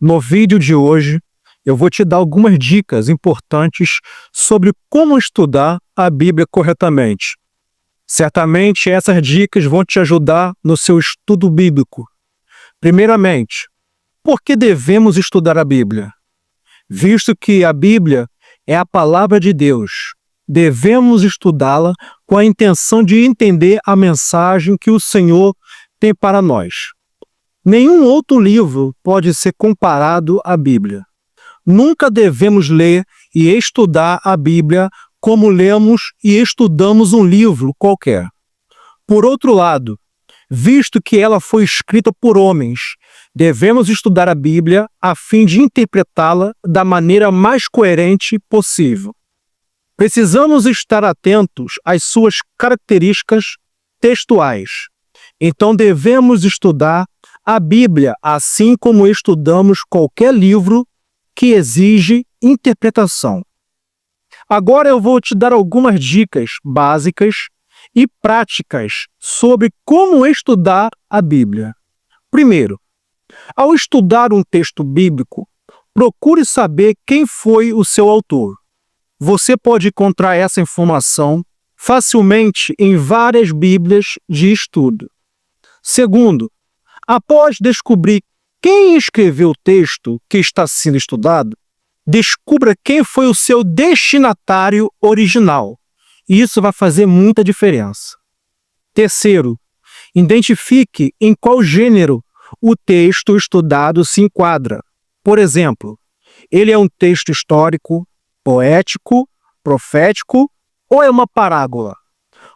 No vídeo de hoje, eu vou te dar algumas dicas importantes sobre como estudar a Bíblia corretamente. Certamente essas dicas vão te ajudar no seu estudo bíblico. Primeiramente, por que devemos estudar a Bíblia? Visto que a Bíblia é a palavra de Deus, devemos estudá-la com a intenção de entender a mensagem que o Senhor tem para nós. Nenhum outro livro pode ser comparado à Bíblia. Nunca devemos ler e estudar a Bíblia como lemos e estudamos um livro qualquer. Por outro lado, visto que ela foi escrita por homens, devemos estudar a Bíblia a fim de interpretá-la da maneira mais coerente possível. Precisamos estar atentos às suas características textuais. Então devemos estudar a Bíblia assim como estudamos qualquer livro que exige interpretação. Agora eu vou te dar algumas dicas básicas e práticas sobre como estudar a Bíblia. Primeiro, ao estudar um texto bíblico, procure saber quem foi o seu autor. Você pode encontrar essa informação facilmente em várias Bíblias de estudo. Segundo, após descobrir quem escreveu o texto que está sendo estudado, descubra quem foi o seu destinatário original. Isso vai fazer muita diferença. Terceiro, identifique em qual gênero o texto estudado se enquadra. Por exemplo, ele é um texto histórico, poético, profético ou é uma parábola?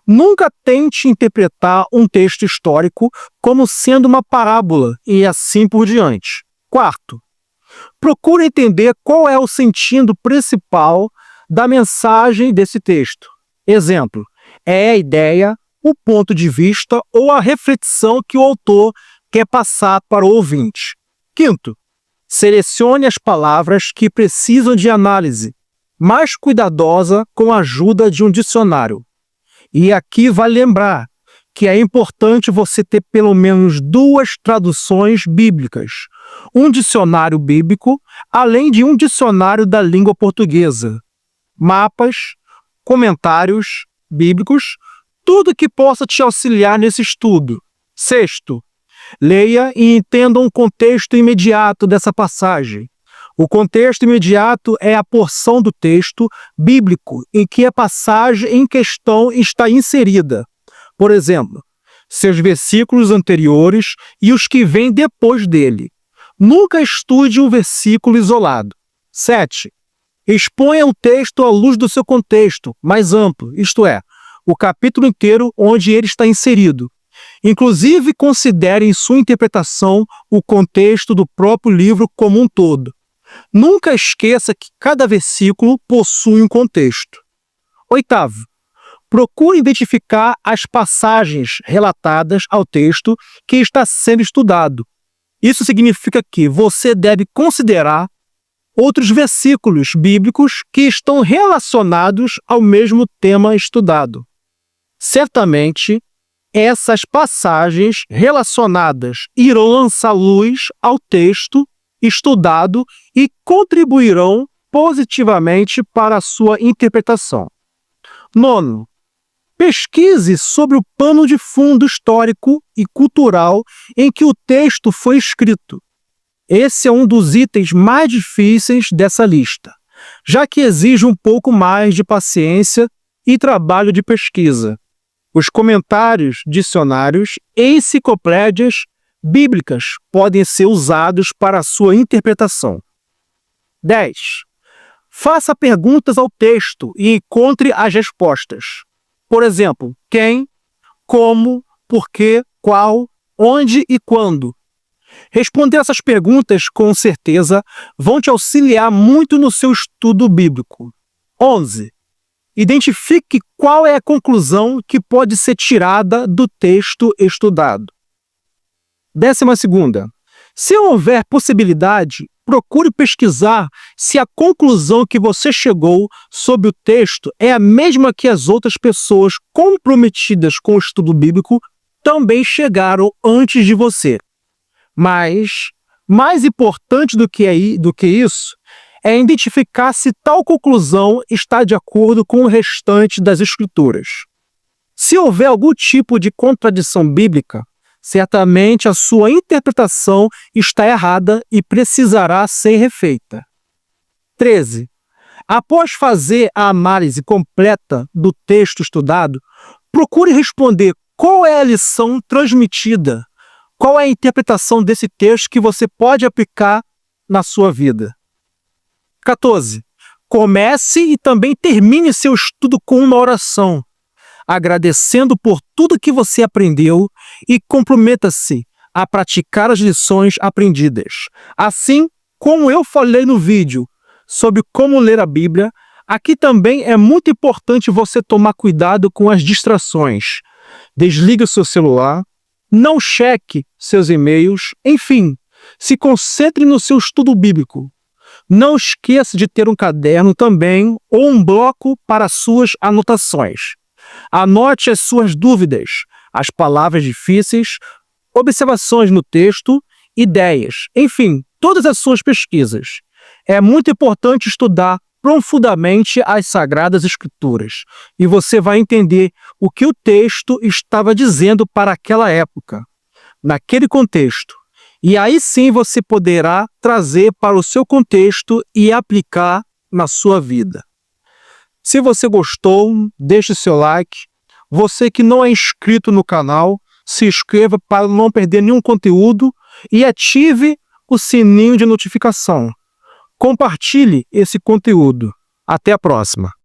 Nunca tente interpretar um texto histórico como sendo uma parábola e assim por diante. Quarto, procure entender qual é o sentido principal da mensagem desse texto. Exemplo, é a ideia, o ponto de vista ou a reflexão que o autor quer passar para o ouvinte. Quinto, selecione as palavras que precisam de análise mais cuidadosa com a ajuda de um dicionário. E aqui vale lembrar que é importante você ter pelo menos 2 traduções bíblicas, um dicionário bíblico, além de um dicionário da língua portuguesa, mapas, comentários bíblicos, tudo que possa te auxiliar nesse estudo. Sexto, leia e entenda um contexto imediato dessa passagem. O contexto imediato é a porção do texto bíblico em que a passagem em questão está inserida. Por exemplo, seus versículos anteriores e os que vêm depois dele. Nunca estude um versículo isolado. 7. Exponha o texto à luz do seu contexto mais amplo, isto é, o capítulo inteiro onde ele está inserido. Inclusive, considere em sua interpretação o contexto do próprio livro como um todo. Nunca esqueça que cada versículo possui um contexto. Oitavo, procure identificar as passagens relatadas ao texto que está sendo estudado. Isso significa que você deve considerar outros versículos bíblicos que estão relacionados ao mesmo tema estudado. Certamente, essas passagens relacionadas irão lançar luz ao texto estudado e contribuirão positivamente para a sua interpretação. Nono, pesquise sobre o pano de fundo histórico e cultural em que o texto foi escrito. Esse é um dos itens mais difíceis dessa lista, já que exige um pouco mais de paciência e trabalho de pesquisa. Os comentários, dicionários e enciclopédias bíblicas podem ser usados para a sua interpretação. 10. Faça perguntas ao texto e encontre as respostas. Por exemplo, quem, como, porquê, qual, onde e quando. Responder essas perguntas com certeza vão te auxiliar muito no seu estudo bíblico. 11. Identifique qual é a conclusão que pode ser tirada do texto estudado. 12. Se houver possibilidade, procure pesquisar se a conclusão que você chegou sobre o texto é a mesma que as outras pessoas comprometidas com o estudo bíblico também chegaram antes de você. Mas Mais importante do que isso é identificar se tal conclusão está de acordo com o restante das Escrituras. Se houver algum tipo de contradição bíblica, certamente a sua interpretação está errada e precisará ser refeita. 13. Após fazer a análise completa do texto estudado, procure responder qual é a lição transmitida, qual é a interpretação desse texto que você pode aplicar na sua vida. 14. Comece e também termine seu estudo com uma oração, agradecendo por tudo que você aprendeu e comprometa-se a praticar as lições aprendidas. Assim como eu falei no vídeo sobre como ler a Bíblia, aqui também é muito importante você tomar cuidado com as distrações. Desligue o seu celular, não cheque seus e-mails, enfim, se concentre no seu estudo bíblico. Não esqueça de ter um caderno também ou um bloco para suas anotações. Anote as suas dúvidas, as palavras difíceis, observações no texto, ideias, enfim, todas as suas pesquisas. É muito importante estudar profundamente as Sagradas Escrituras e você vai entender o que o texto estava dizendo para aquela época, naquele contexto. E aí sim você poderá trazer para o seu contexto e aplicar na sua vida. Se você gostou, deixe seu like. Você que não é inscrito no canal, se inscreva para não perder nenhum conteúdo e ative o sininho de notificação. Compartilhe esse conteúdo. Até a próxima!